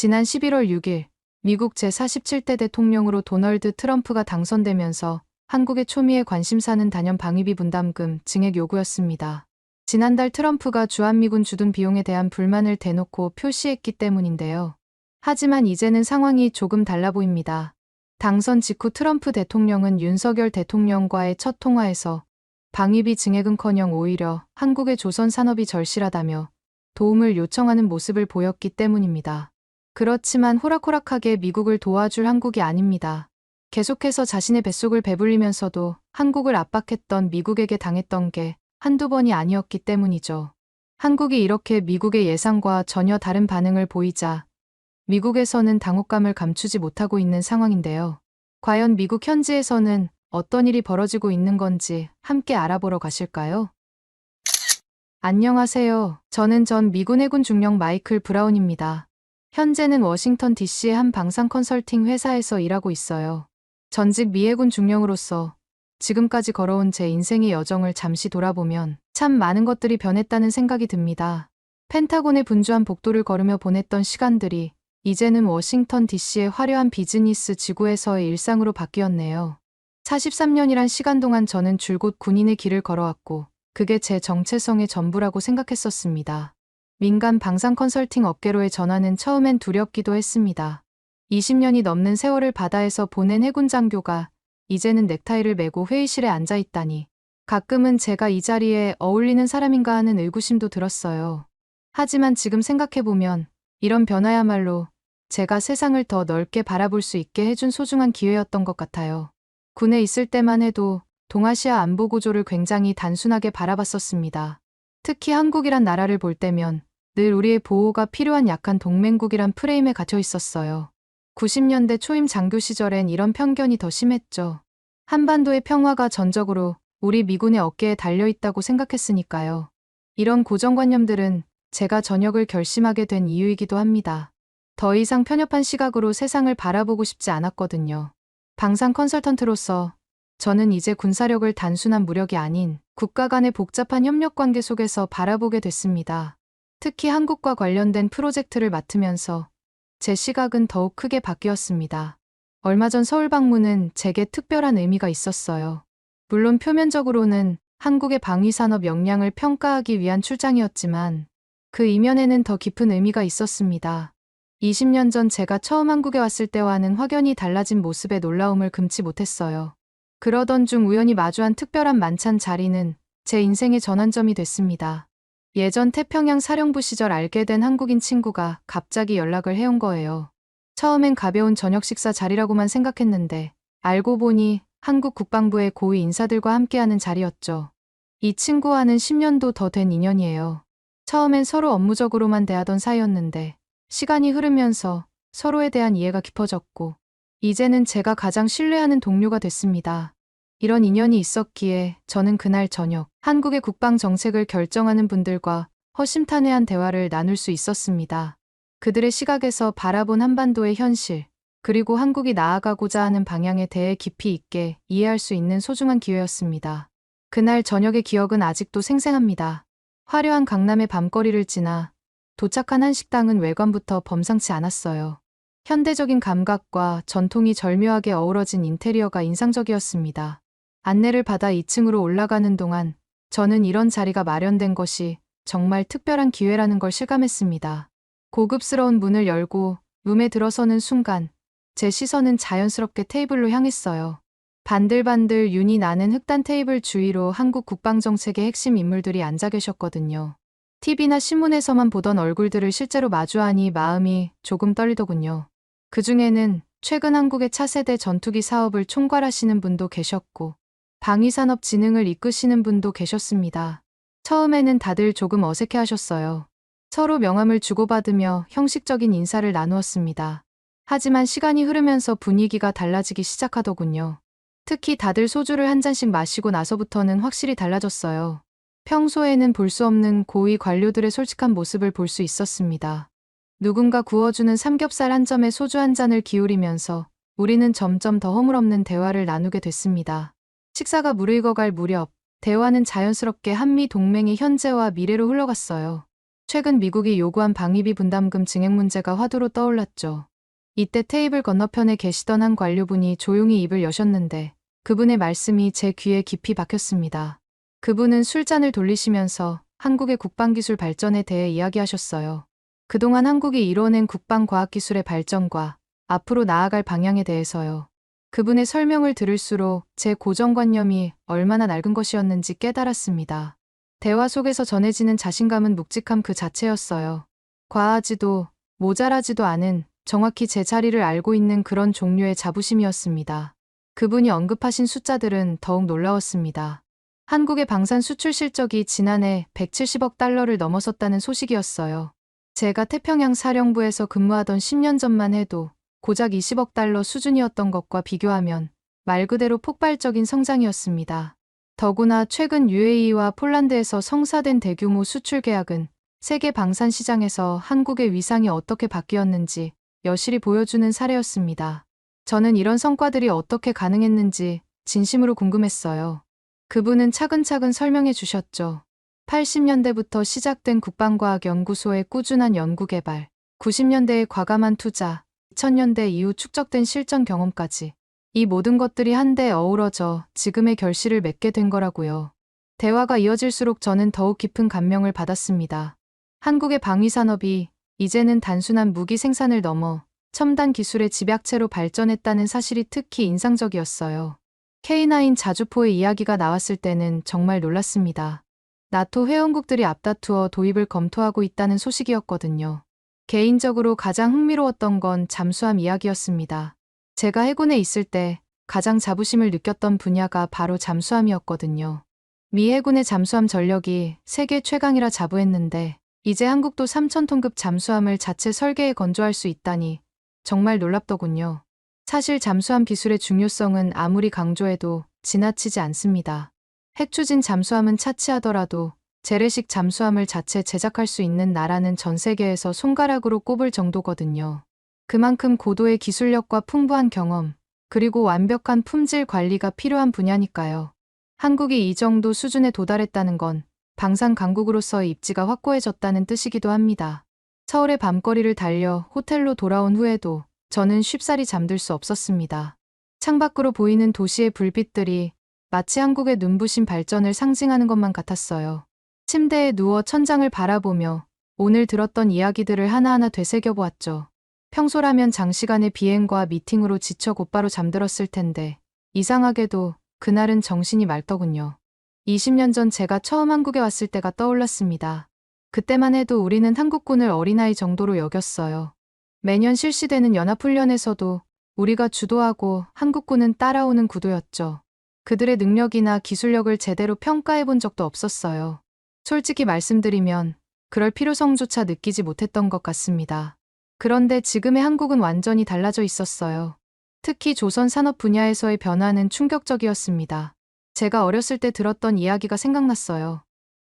지난 11월 6일 미국 제47대 대통령으로 도널드 트럼프가 당선되면서 한국의 초미의 관심사는 단연 방위비 분담금 증액 요구였습니다. 지난달 트럼프가 주한미군 주둔 비용에 대한 불만을 대놓고 표시했기 때문인데요. 하지만 이제는 상황이 조금 달라 보입니다. 당선 직후 트럼프 대통령은 윤석열 대통령과의 첫 통화에서 방위비 증액은커녕 오히려 한국의 조선 산업이 절실하다며 도움을 요청하는 모습을 보였기 때문입니다. 그렇지만 호락호락하게 미국을 도와줄 한국이 아닙니다. 계속해서 자신의 뱃속을 배불리면서도 한국을 압박했던 미국에게 당했던 게 한두 번이 아니었기 때문이죠. 한국이 이렇게 미국의 예상과 전혀 다른 반응을 보이자 미국에서는 당혹감을 감추지 못하고 있는 상황인데요. 과연 미국 현지에서는 어떤 일이 벌어지고 있는 건지 함께 알아보러 가실까요? 안녕하세요. 저는 전 미군 해군 중령 마이클 브라운입니다. 현재는 워싱턴 DC의 한 방산 컨설팅 회사에서 일하고 있어요. 전직 미 해군 중령으로서 지금까지 걸어온 제 인생의 여정을 잠시 돌아보면 참 많은 것들이 변했다는 생각이 듭니다. 펜타곤의 분주한 복도를 걸으며 보냈던 시간들이 이제는 워싱턴 DC의 화려한 비즈니스 지구에서의 일상으로 바뀌었네요. 43년이란 시간 동안 저는 줄곧 군인의 길을 걸어왔고 그게 제 정체성의 전부라고 생각했었습니다. 민간 방산 컨설팅 업계로의 전환은 처음엔 두렵기도 했습니다. 20년이 넘는 세월을 바다에서 보낸 해군 장교가 이제는 넥타이를 메고 회의실에 앉아 있다니 가끔은 제가 이 자리에 어울리는 사람인가 하는 의구심도 들었어요. 하지만 지금 생각해보면 이런 변화야말로 제가 세상을 더 넓게 바라볼 수 있게 해준 소중한 기회였던 것 같아요. 군에 있을 때만 해도 동아시아 안보 구조를 굉장히 단순하게 바라봤었습니다. 특히 한국이란 나라를 볼 때면 늘 우리의 보호가 필요한 약한 동맹국이란 프레임에 갇혀 있었어요. 90년대 초임 장교 시절엔 이런 편견이 더 심했죠. 한반도의 평화가 전적으로 우리 미군의 어깨에 달려있다고 생각했으니까요. 이런 고정관념들은 제가 전역을 결심하게 된 이유이기도 합니다. 더 이상 편협한 시각으로 세상을 바라보고 싶지 않았거든요. 방산 컨설턴트로서 저는 이제 군사력을 단순한 무력이 아닌 국가 간의 복잡한 협력 관계 속에서 바라보게 됐습니다. 특히 한국과 관련된 프로젝트를 맡으면서 제 시각은 더욱 크게 바뀌었습니다. 얼마 전 서울 방문은 제게 특별한 의미가 있었어요. 물론 표면적으로는 한국의 방위산업 역량을 평가하기 위한 출장이었지만 그 이면에는 더 깊은 의미가 있었습니다. 20년 전 제가 처음 한국에 왔을 때와는 확연히 달라진 모습에 놀라움을 금치 못했어요. 그러던 중 우연히 마주한 특별한 만찬 자리는 제 인생의 전환점이 됐습니다. 예전 태평양 사령부 시절 알게 된 한국인 친구가 갑자기 연락을 해온 거예요. 처음엔 가벼운 저녁 식사 자리라고만 생각했는데 알고 보니 한국 국방부의 고위 인사들과 함께하는 자리였죠. 이 친구와는 10년도 더 된 인연이에요. 처음엔 서로 업무적으로만 대하던 사이였는데 시간이 흐르면서 서로에 대한 이해가 깊어졌고 이제는 제가 가장 신뢰하는 동료가 됐습니다. 이런 인연이 있었기에 저는 그날 저녁 한국의 국방 정책을 결정하는 분들과 허심탄회한 대화를 나눌 수 있었습니다. 그들의 시각에서 바라본 한반도의 현실, 그리고 한국이 나아가고자 하는 방향에 대해 깊이 있게 이해할 수 있는 소중한 기회였습니다. 그날 저녁의 기억은 아직도 생생합니다. 화려한 강남의 밤거리를 지나 도착한 한 식당은 외관부터 범상치 않았어요. 현대적인 감각과 전통이 절묘하게 어우러진 인테리어가 인상적이었습니다. 안내를 받아 2층으로 올라가는 동안 저는 이런 자리가 마련된 것이 정말 특별한 기회라는 걸 실감했습니다. 고급스러운 문을 열고 룸에 들어서는 순간 제 시선은 자연스럽게 테이블로 향했어요. 반들반들 윤이 나는 흑단 테이블 주위로 한국 국방정책의 핵심 인물들이 앉아 계셨거든요. TV나 신문에서만 보던 얼굴들을 실제로 마주하니 마음이 조금 떨리더군요. 그중에는 최근 한국의 차세대 전투기 사업을 총괄하시는 분도 계셨고 방위산업 진흥을 이끄시는 분도 계셨습니다. 처음에는 다들 조금 어색해하셨어요. 서로 명함을 주고받으며 형식적인 인사를 나누었습니다. 하지만 시간이 흐르면서 분위기가 달라지기 시작하더군요. 특히 다들 소주를 한 잔씩 마시고 나서부터는 확실히 달라졌어요. 평소에는 볼 수 없는 고위 관료들의 솔직한 모습을 볼 수 있었습니다. 누군가 구워주는 삼겹살 한 점에 소주 한 잔을 기울이면서 우리는 점점 더 허물없는 대화를 나누게 됐습니다. 식사가 무르익어갈 무렵 대화는 자연스럽게 한미 동맹의 현재와 미래로 흘러갔어요. 최근 미국이 요구한 방위비 분담금 증액 문제가 화두로 떠올랐죠. 이때 테이블 건너편에 계시던 한 관료분이 조용히 입을 여셨는데 그분의 말씀이 제 귀에 깊이 박혔습니다. 그분은 술잔을 돌리시면서 한국의 국방기술 발전에 대해 이야기하셨어요. 그동안 한국이 이뤄낸 국방과학기술의 발전과 앞으로 나아갈 방향에 대해서요. 그분의 설명을 들을수록 제 고정관념이 얼마나 낡은 것이었는지 깨달았습니다. 대화 속에서 전해지는 자신감은 묵직함 그 자체였어요. 과하지도 모자라지도 않은 정확히 제 자리를 알고 있는 그런 종류의 자부심이었습니다. 그분이 언급하신 숫자들은 더욱 놀라웠습니다. 한국의 방산 수출 실적이 지난해 170억 달러를 넘어섰다는 소식이었어요. 제가 태평양 사령부에서 근무하던 10년 전만 해도 고작 20억 달러 수준이었던 것과 비교하면 말 그대로 폭발적인 성장이었습니다. 더구나 최근 UAE와 폴란드에서 성사된 대규모 수출 계약은 세계 방산 시장에서 한국의 위상이 어떻게 바뀌었는지 여실히 보여주는 사례였습니다. 저는 이런 성과들이 어떻게 가능했는지 진심으로 궁금했어요. 그분은 차근차근 설명해 주셨죠. 80년대부터 시작된 국방과학연구소의 꾸준한 연구개발, 90년대의 과감한 투자, 2000년대 이후 축적된 실전 경험까지 이 모든 것들이 한데 어우러져 지금의 결실을 맺게 된 거라고요. 대화가 이어질수록 저는 더욱 깊은 감명을 받았습니다. 한국의 방위산업이 이제는 단순한 무기 생산을 넘어 첨단 기술의 집약체로 발전했다는 사실이 특히 인상적이었어요. K9 자주포의 이야기가 나왔을 때는 정말 놀랐습니다. 나토 회원국들이 앞다투어 도입을 검토하고 있다는 소식이었거든요. 개인적으로 가장 흥미로웠던 건 잠수함 이야기였습니다. 제가 해군에 있을 때 가장 자부심을 느꼈던 분야가 바로 잠수함이었거든요. 미 해군의 잠수함 전력이 세계 최강이라 자부했는데 이제 한국도 3,000톤급 잠수함을 자체 설계해 건조할 수 있다니 정말 놀랍더군요. 사실 잠수함 기술의 중요성은 아무리 강조해도 지나치지 않습니다. 핵추진 잠수함은 차치하더라도 재래식 잠수함을 자체 제작할 수 있는 나라는 전 세계에서 손가락으로 꼽을 정도거든요. 그만큼 고도의 기술력과 풍부한 경험, 그리고 완벽한 품질 관리가 필요한 분야니까요. 한국이 이 정도 수준에 도달했다는 건 방산 강국으로서의 입지가 확고해졌다는 뜻이기도 합니다. 서울의 밤거리를 달려 호텔로 돌아온 후에도 저는 쉽사리 잠들 수 없었습니다. 창밖으로 보이는 도시의 불빛들이 마치 한국의 눈부신 발전을 상징하는 것만 같았어요. 침대에 누워 천장을 바라보며 오늘 들었던 이야기들을 하나하나 되새겨보았죠. 평소라면 장시간의 비행과 미팅으로 지쳐 곧바로 잠들었을 텐데 이상하게도 그날은 정신이 맑더군요. 20년 전 제가 처음 한국에 왔을 때가 떠올랐습니다. 그때만 해도 우리는 한국군을 어린아이 정도로 여겼어요. 매년 실시되는 연합훈련에서도 우리가 주도하고 한국군은 따라오는 구도였죠. 그들의 능력이나 기술력을 제대로 평가해 본 적도 없었어요. 솔직히 말씀드리면 그럴 필요성조차 느끼지 못했던 것 같습니다. 그런데 지금의 한국은 완전히 달라져 있었어요. 특히 조선 산업 분야에서의 변화는 충격적이었습니다. 제가 어렸을 때 들었던 이야기가 생각났어요.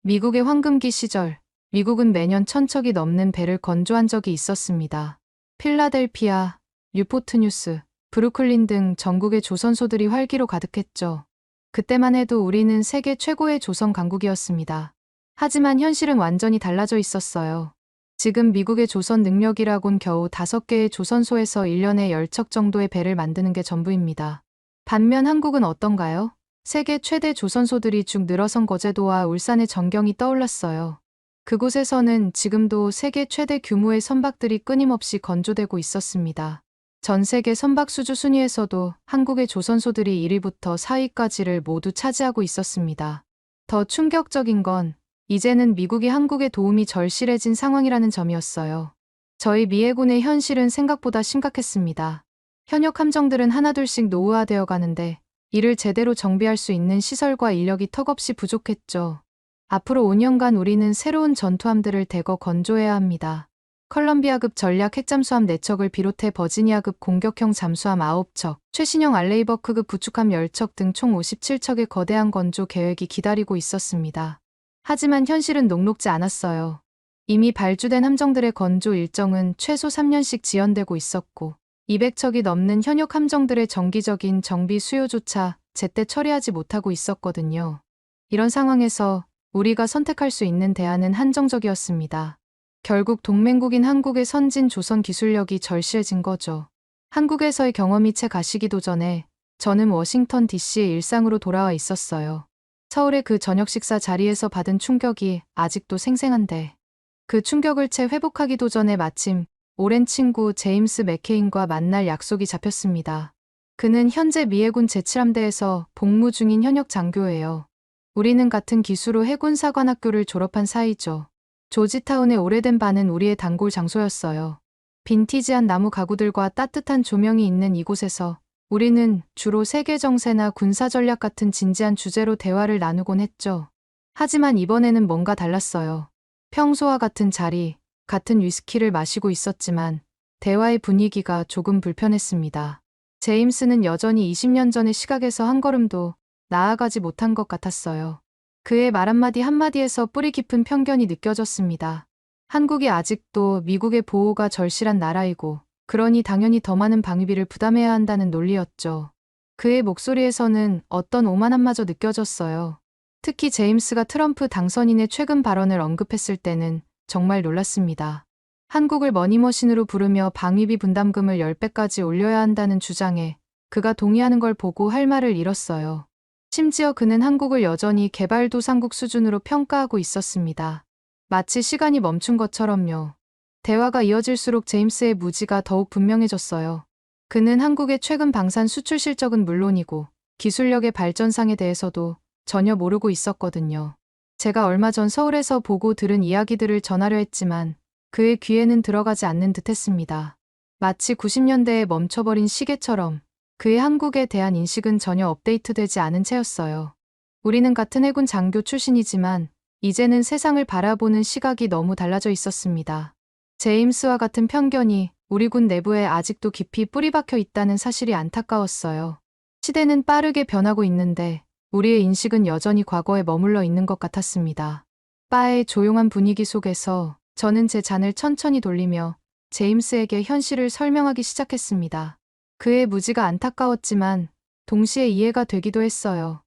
미국의 황금기 시절, 미국은 매년 1,000척이 넘는 배를 건조한 적이 있었습니다. 필라델피아, 뉴포트뉴스, 브루클린 등 전국의 조선소들이 활기로 가득했죠. 그때만 해도 우리는 세계 최고의 조선 강국이었습니다. 하지만 현실은 완전히 달라져 있었어요. 지금 미국의 조선 능력이라곤 겨우 5개의 조선소에서 1년에 10척 정도의 배를 만드는 게 전부입니다. 반면 한국은 어떤가요? 세계 최대 조선소들이 쭉 늘어선 거제도와 울산의 전경이 떠올랐어요. 그곳에서는 지금도 세계 최대 규모의 선박들이 끊임없이 건조되고 있었습니다. 전 세계 선박 수주 순위에서도 한국의 조선소들이 1위부터 4위까지를 모두 차지하고 있었습니다. 더 충격적인 건 이제는 미국이 한국에 도움이 절실해진 상황이라는 점이었어요. 저희 미 해군의 현실은 생각보다 심각했습니다. 현역 함정들은 하나둘씩 노후화되어 가는데 이를 제대로 정비할 수 있는 시설과 인력이 턱없이 부족했죠. 앞으로 5년간 우리는 새로운 전투함들을 대거 건조해야 합니다. 컬럼비아급 전략 핵잠수함 4척을 비롯해 버지니아급 공격형 잠수함 9척, 최신형 알레이버크급 구축함 10척 등 총 57척의 거대한 건조 계획이 기다리고 있었습니다. 하지만 현실은 녹록지 않았어요. 이미 발주된 함정들의 건조 일정은 최소 3년씩 지연되고 있었고 200척이 넘는 현역 함정들의 정기적인 정비 수요조차 제때 처리하지 못하고 있었거든요. 이런 상황에서 우리가 선택할 수 있는 대안은 한정적이었습니다. 결국 동맹국인 한국의 선진 조선 기술력이 절실해진 거죠. 한국에서의 경험이 채 가시기도 전에 저는 워싱턴 DC의 일상으로 돌아와 있었어요. 서울의 그 저녁 식사 자리에서 받은 충격이 아직도 생생한데 그 충격을 채 회복하기도 전에 마침 오랜 친구 제임스 맥케인과 만날 약속이 잡혔습니다. 그는 현재 미 해군 제7함대에서 복무 중인 현역 장교예요. 우리는 같은 기수로 해군사관학교를 졸업한 사이죠. 조지타운의 오래된 반은 우리의 단골 장소였어요. 빈티지한 나무 가구들과 따뜻한 조명이 있는 이곳에서 우리는 주로 세계 정세나 군사 전략 같은 진지한 주제로 대화를 나누곤 했죠. 하지만 이번에는 뭔가 달랐어요. 평소와 같은 자리, 같은 위스키를 마시고 있었지만 대화의 분위기가 조금 불편했습니다. 제임스는 여전히 20년 전의 시각에서 한 걸음도 나아가지 못한 것 같았어요. 그의 말 한마디 한마디에서 뿌리 깊은 편견이 느껴졌습니다. 한국이 아직도 미국의 보호가 절실한 나라이고 그러니 당연히 더 많은 방위비를 부담해야 한다는 논리였죠. 그의 목소리에서는 어떤 오만함마저 느껴졌어요. 특히 제임스가 트럼프 당선인의 최근 발언을 언급했을 때는 정말 놀랐습니다. 한국을 머니머신으로 부르며 방위비 분담금을 10배까지 올려야 한다는 주장에 그가 동의하는 걸 보고 할 말을 잃었어요. 심지어 그는 한국을 여전히 개발도상국 수준으로 평가하고 있었습니다. 마치 시간이 멈춘 것처럼요. 대화가 이어질수록 제임스의 무지가 더욱 분명해졌어요. 그는 한국의 최근 방산 수출 실적은 물론이고 기술력의 발전상에 대해서도 전혀 모르고 있었거든요. 제가 얼마 전 서울에서 보고 들은 이야기들을 전하려 했지만 그의 귀에는 들어가지 않는 듯했습니다. 마치 90년대에 멈춰버린 시계처럼 그의 한국에 대한 인식은 전혀 업데이트되지 않은 채였어요. 우리는 같은 해군 장교 출신이지만 이제는 세상을 바라보는 시각이 너무 달라져 있었습니다. 제임스와 같은 편견이 우리 군 내부에 아직도 깊이 뿌리박혀 있다는 사실이 안타까웠어요. 시대는 빠르게 변하고 있는데 우리의 인식은 여전히 과거에 머물러 있는 것 같았습니다. 바의 조용한 분위기 속에서 저는 제 잔을 천천히 돌리며 제임스에게 현실을 설명하기 시작했습니다. 그의 무지가 안타까웠지만 동시에 이해가 되기도 했어요.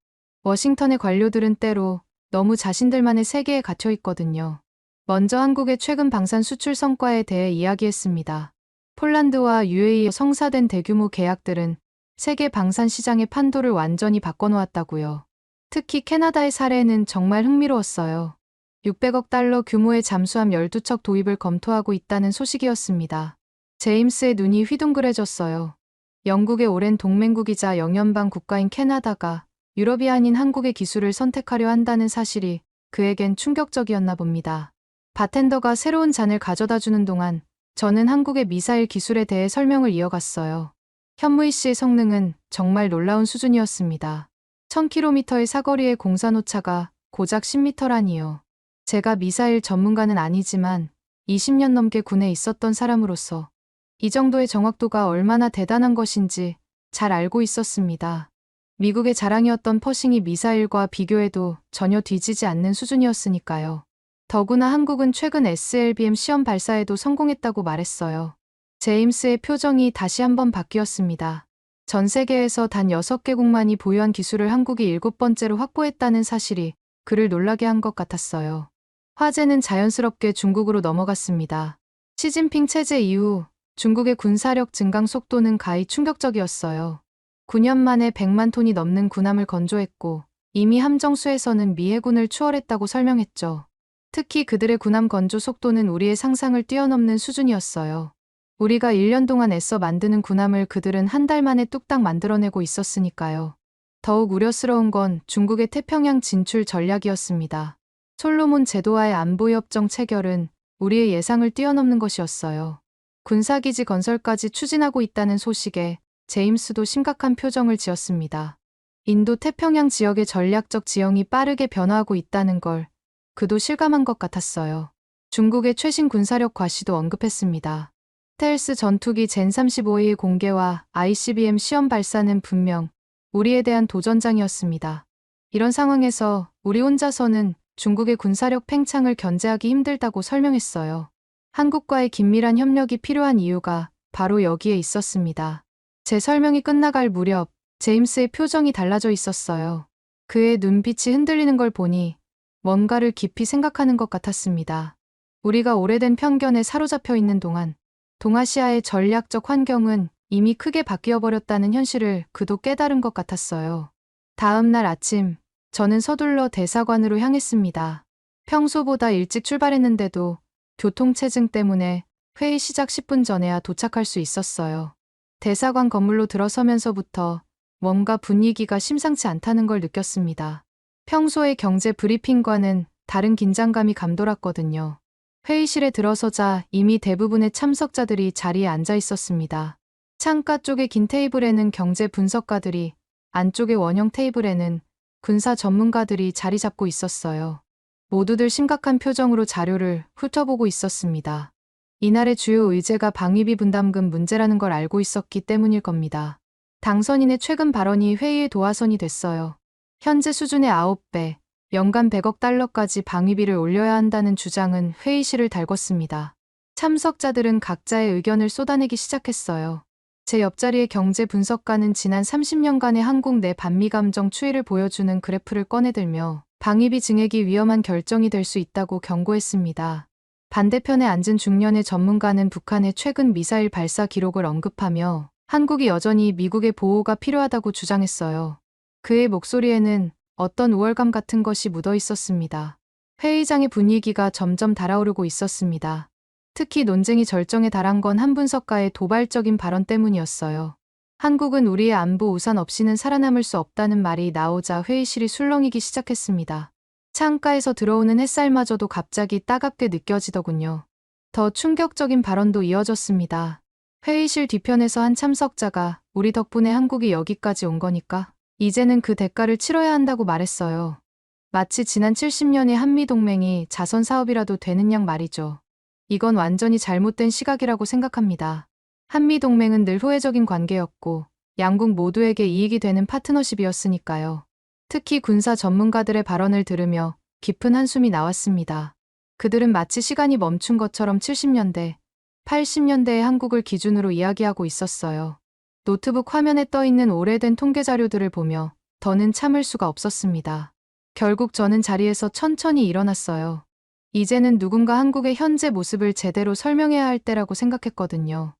워싱턴의 관료들은 때로 너무 자신들만의 세계에 갇혀 있거든요. 먼저 한국의 최근 방산 수출 성과에 대해 이야기했습니다. 폴란드와 UAE 성사된 대규모 계약들은 세계 방산 시장의 판도를 완전히 바꿔놓았다고요. 특히 캐나다의 사례는 정말 흥미로웠어요. 600억 달러 규모의 잠수함 12척 도입을 검토하고 있다는 소식이었습니다. 제임스의 눈이 휘둥그레졌어요. 영국의 오랜 동맹국이자 영연방 국가인 캐나다가 유럽이 아닌 한국의 기술을 선택하려 한다는 사실이 그에겐 충격적이었나 봅니다. 바텐더가 새로운 잔을 가져다 주는 동안 저는 한국의 미사일 기술에 대해 설명을 이어갔어요. 현무이 씨의 성능은 정말 놀라운 수준이었습니다. 1000km의 사거리의 공산 오차가 고작 10m라니요. 제가 미사일 전문가는 아니지만 20년 넘게 군에 있었던 사람으로서 이 정도의 정확도가 얼마나 대단한 것인지 잘 알고 있었습니다. 미국의 자랑이었던 퍼싱이 미사일과 비교해도 전혀 뒤지지 않는 수준이었으니까요. 더구나 한국은 최근 SLBM 시험 발사에도 성공했다고 말했어요. 제임스의 표정이 다시 한번 바뀌었습니다. 전 세계에서 단 6개국만이 보유한 기술을 한국이 7번째로 확보했다는 사실이 그를 놀라게 한 것 같았어요. 화제는 자연스럽게 중국으로 넘어갔습니다. 시진핑 체제 이후 중국의 군사력 증강 속도는 가히 충격적이었어요. 9년 만에 100만 톤이 넘는 군함을 건조했고 이미 함정수에서는 미 해군을 추월했다고 설명했죠. 특히 그들의 군함 건조 속도는 우리의 상상을 뛰어넘는 수준이었어요. 우리가 1년 동안 애써 만드는 군함을 그들은 한 달 만에 뚝딱 만들어내고 있었으니까요. 더욱 우려스러운 건 중국의 태평양 진출 전략이었습니다. 솔로몬 제도와의 안보협정 체결은 우리의 예상을 뛰어넘는 것이었어요. 군사기지 건설까지 추진하고 있다는 소식에 제임스도 심각한 표정을 지었습니다. 인도 태평양 지역의 전략적 지형이 빠르게 변화하고 있다는 걸 그도 실감한 것 같았어요. 중국의 최신 군사력 과시도 언급했습니다. 스텔스 전투기 젠35의 공개와 ICBM 시험 발사는 분명 우리에 대한 도전장이었습니다. 이런 상황에서 우리 혼자서는 중국의 군사력 팽창을 견제하기 힘들다고 설명했어요. 한국과의 긴밀한 협력이 필요한 이유가 바로 여기에 있었습니다. 제 설명이 끝나갈 무렵 제임스의 표정이 달라져 있었어요. 그의 눈빛이 흔들리는 걸 보니 뭔가를 깊이 생각하는 것 같았습니다. 우리가 오래된 편견에 사로잡혀 있는 동안 동아시아의 전략적 환경은 이미 크게 바뀌어버렸다는 현실을 그도 깨달은 것 같았어요. 다음 날 아침, 저는 서둘러 대사관으로 향했습니다. 평소보다 일찍 출발했는데도 교통체증 때문에 회의 시작 10분 전에야 도착할 수 있었어요. 대사관 건물로 들어서면서부터 뭔가 분위기가 심상치 않다는 걸 느꼈습니다. 평소의 경제 브리핑과는 다른 긴장감이 감돌았거든요. 회의실에 들어서자 이미 대부분의 참석자들이 자리에 앉아 있었습니다. 창가 쪽의 긴 테이블에는 경제 분석가들이, 안쪽의 원형 테이블에는 군사 전문가들이 자리 잡고 있었어요. 모두들 심각한 표정으로 자료를 훑어보고 있었습니다. 이날의 주요 의제가 방위비 분담금 문제라는 걸 알고 있었기 때문일 겁니다. 당선인의 최근 발언이 회의의 도화선이 됐어요. 현재 수준의 9배, 연간 100억 달러까지 방위비를 올려야 한다는 주장은 회의실을 달궜습니다. 참석자들은 각자의 의견을 쏟아내기 시작했어요. 제 옆자리의 경제 분석가는 지난 30년간의 한국 내 반미 감정 추이를 보여주는 그래프를 꺼내들며 방위비 증액이 위험한 결정이 될 수 있다고 경고했습니다. 반대편에 앉은 중년의 전문가는 북한의 최근 미사일 발사 기록을 언급하며 한국이 여전히 미국의 보호가 필요하다고 주장했어요. 그의 목소리에는 어떤 우월감 같은 것이 묻어 있었습니다. 회의장의 분위기가 점점 달아오르고 있었습니다. 특히 논쟁이 절정에 달한 건 한 분석가의 도발적인 발언 때문이었어요. 한국은 우리의 안보 우산 없이는 살아남을 수 없다는 말이 나오자 회의실이 술렁이기 시작했습니다. 창가에서 들어오는 햇살마저도 갑자기 따갑게 느껴지더군요. 더 충격적인 발언도 이어졌습니다. 회의실 뒤편에서 한 참석자가 우리 덕분에 한국이 여기까지 온 거니까 이제는 그 대가를 치러야 한다고 말했어요. 마치 지난 70년의 한미동맹이 자선 사업이라도 되는 양 말이죠. 이건 완전히 잘못된 시각이라고 생각합니다. 한미동맹은 늘 호혜적인 관계였고 양국 모두에게 이익이 되는 파트너십이었으니까요. 특히 군사 전문가들의 발언을 들으며 깊은 한숨이 나왔습니다. 그들은 마치 시간이 멈춘 것처럼 70년대, 80년대의 한국을 기준으로 이야기하고 있었어요. 노트북 화면에 떠있는 오래된 통계 자료들을 보며 더는 참을 수가 없었습니다. 결국 저는 자리에서 천천히 일어났어요. 이제는 누군가 한국의 현재 모습을 제대로 설명해야 할 때라고 생각했거든요.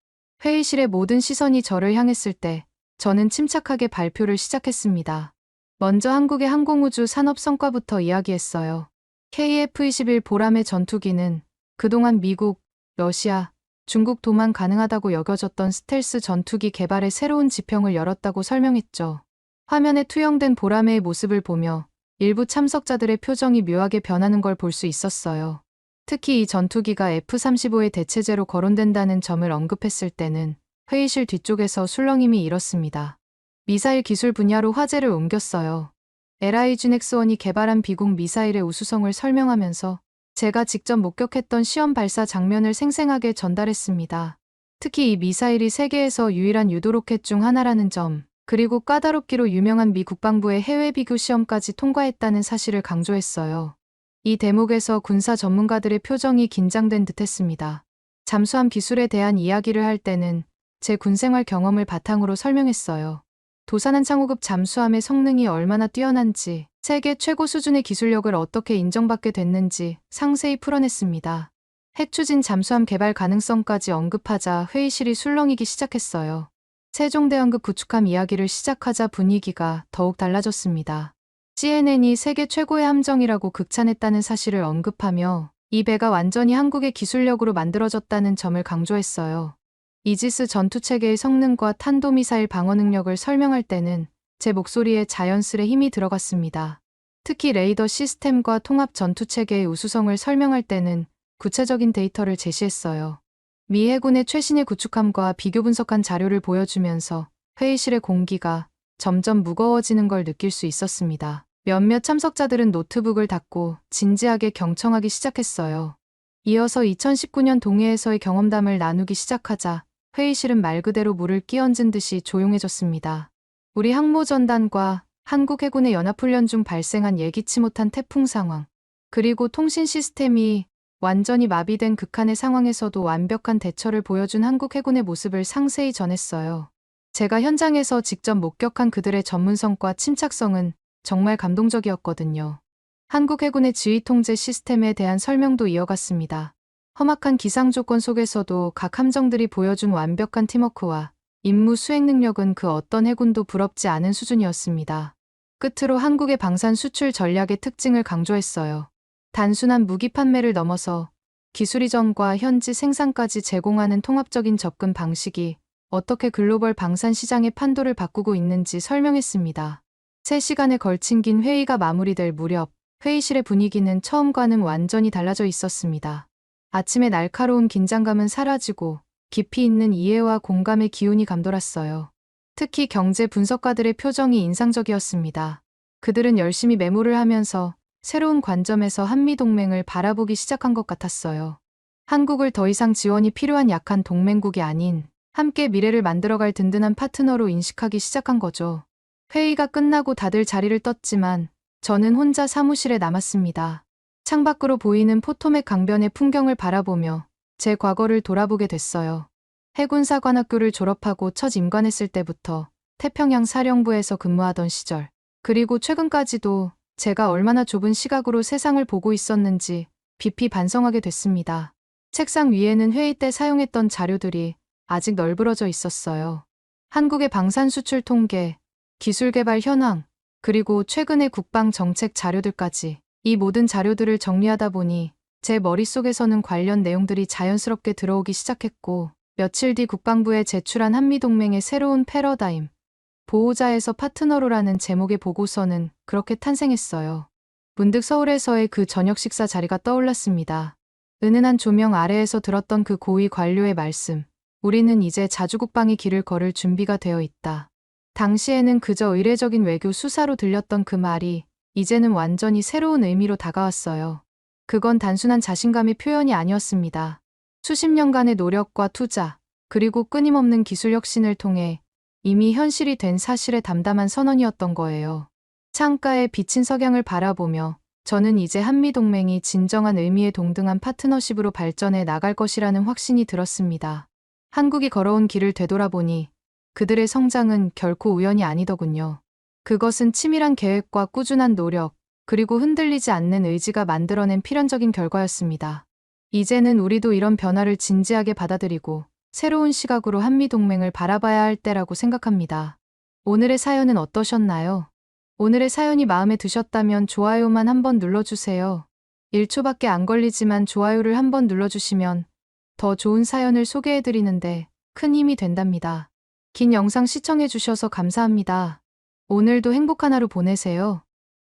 회의실의 모든 시선이 저를 향했을 때 저는 침착하게 발표를 시작했습니다. 먼저 한국의 항공우주 산업 성과부터 이야기했어요. KF-21 보람의 전투기는 그동안 미국, 러시아, 중국도만 가능하다고 여겨졌던 스텔스 전투기 개발의 새로운 지평을 열었다고 설명했죠. 화면에 투영된 보라매의 모습을 보며 일부 참석자들의 표정이 묘하게 변하는 걸 볼 수 있었어요. 특히 이 전투기가 F-35의 대체제로 거론된다는 점을 언급했을 때는 회의실 뒤쪽에서 술렁임이 일었습니다. 미사일 기술 분야로 화제를 옮겼어요. LIGX-1이 개발한 비공 미사일의 우수성을 설명하면서 제가 직접 목격했던 시험 발사 장면을 생생하게 전달했습니다. 특히 이 미사일이 세계에서 유일한 유도로켓 중 하나라는 점, 그리고 까다롭기로 유명한 미 국방부의 해외 비교 시험까지 통과했다는 사실을 강조했어요. 이 대목에서 군사 전문가들의 표정이 긴장된 듯했습니다. 잠수함 기술에 대한 이야기를 할 때는 제 군생활 경험을 바탕으로 설명했어요. 도산한 창호급 잠수함의 성능이 얼마나 뛰어난지, 세계 최고 수준의 기술력을 어떻게 인정받게 됐는지 상세히 풀어냈습니다. 핵추진 잠수함 개발 가능성까지 언급하자 회의실이 술렁이기 시작했어요. 세종대왕급 구축함 이야기를 시작하자 분위기가 더욱 달라졌습니다. CNN이 세계 최고의 함정이라고 극찬했다는 사실을 언급하며 이 배가 완전히 한국의 기술력으로 만들어졌다는 점을 강조했어요. 이지스 전투체계의 성능과 탄도미사일 방어 능력을 설명할 때는 제 목소리에 자연스레 힘이 들어갔습니다. 특히 레이더 시스템과 통합 전투체계의 우수성을 설명할 때는 구체적인 데이터를 제시했어요. 미 해군의 최신의 구축함과 비교 분석한 자료를 보여주면서 회의실의 공기가 점점 무거워지는 걸 느낄 수 있었습니다. 몇몇 참석자들은 노트북을 닫고 진지하게 경청하기 시작했어요. 이어서 2019년 동해에서의 경험담을 나누기 시작하자 회의실은 말 그대로 물을 끼얹은 듯이 조용해졌습니다. 우리 항모전단과 한국 해군의 연합훈련 중 발생한 예기치 못한 태풍 상황, 그리고 통신 시스템이 완전히 마비된 극한의 상황에서도 완벽한 대처를 보여준 한국 해군의 모습을 상세히 전했어요. 제가 현장에서 직접 목격한 그들의 전문성과 침착성은 정말 감동적이었거든요. 한국 해군의 지휘 통제 시스템에 대한 설명도 이어갔습니다. 험악한 기상 조건 속에서도 각 함정들이 보여준 완벽한 팀워크와 임무 수행 능력은 그 어떤 해군도 부럽지 않은 수준이었습니다. 끝으로 한국의 방산 수출 전략의 특징을 강조했어요. 단순한 무기 판매를 넘어서 기술 이전과 현지 생산까지 제공하는 통합적인 접근 방식이 어떻게 글로벌 방산 시장의 판도를 바꾸고 있는지 설명했습니다. 3시간에 걸친 긴 회의가 마무리될 무렵 회의실의 분위기는 처음과는 완전히 달라져 있었습니다. 아침의 날카로운 긴장감은 사라지고 깊이 있는 이해와 공감의 기운이 감돌았어요. 특히 경제 분석가들의 표정이 인상적이었습니다. 그들은 열심히 메모를 하면서 새로운 관점에서 한미동맹을 바라보기 시작한 것 같았어요. 한국을 더 이상 지원이 필요한 약한 동맹국이 아닌 함께 미래를 만들어갈 든든한 파트너로 인식하기 시작한 거죠. 회의가 끝나고 다들 자리를 떴지만 저는 혼자 사무실에 남았습니다. 창밖으로 보이는 포토맥 강변의 풍경을 바라보며 제 과거를 돌아보게 됐어요. 해군사관학교를 졸업하고 첫 임관했을 때부터 태평양 사령부에서 근무하던 시절, 그리고 최근까지도 제가 얼마나 좁은 시각으로 세상을 보고 있었는지 깊이 반성하게 됐습니다. 책상 위에는 회의 때 사용했던 자료들이 아직 널브러져 있었어요. 한국의 방산 수출 통계, 기술 개발 현황, 그리고 최근의 국방 정책 자료들까지 이 모든 자료들을 정리하다 보니 제 머릿속에서는 관련 내용들이 자연스럽게 들어오기 시작했고, 며칠 뒤 국방부에 제출한 한미동맹의 새로운 패러다임, 보호자에서 파트너로라는 제목의 보고서는 그렇게 탄생했어요. 문득 서울에서의 그 저녁 식사 자리가 떠올랐습니다. 은은한 조명 아래에서 들었던 그 고위 관료의 말씀. 우리는 이제 자주국방의 길을 걸을 준비가 되어 있다. 당시에는 그저 의례적인 외교 수사로 들렸던 그 말이 이제는 완전히 새로운 의미로 다가왔어요. 그건 단순한 자신감의 표현이 아니었습니다. 수십 년간의 노력과 투자, 그리고 끊임없는 기술 혁신을 통해 이미 현실이 된 사실에 담담한 선언이었던 거예요. 창가에 비친 석양을 바라보며 저는 이제 한미동맹이 진정한 의미의 동등한 파트너십으로 발전해 나갈 것이라는 확신이 들었습니다. 한국이 걸어온 길을 되돌아보니 그들의 성장은 결코 우연이 아니더군요. 그것은 치밀한 계획과 꾸준한 노력, 그리고 흔들리지 않는 의지가 만들어낸 필연적인 결과였습니다. 이제는 우리도 이런 변화를 진지하게 받아들이고 새로운 시각으로 한미동맹을 바라봐야 할 때라고 생각합니다. 오늘의 사연은 어떠셨나요? 오늘의 사연이 마음에 드셨다면 좋아요만 한번 눌러주세요. 1초밖에 안 걸리지만 좋아요를 한번 눌러주시면 더 좋은 사연을 소개해드리는데 큰 힘이 된답니다. 긴 영상 시청해주셔서 감사합니다. 오늘도 행복한 하루 보내세요.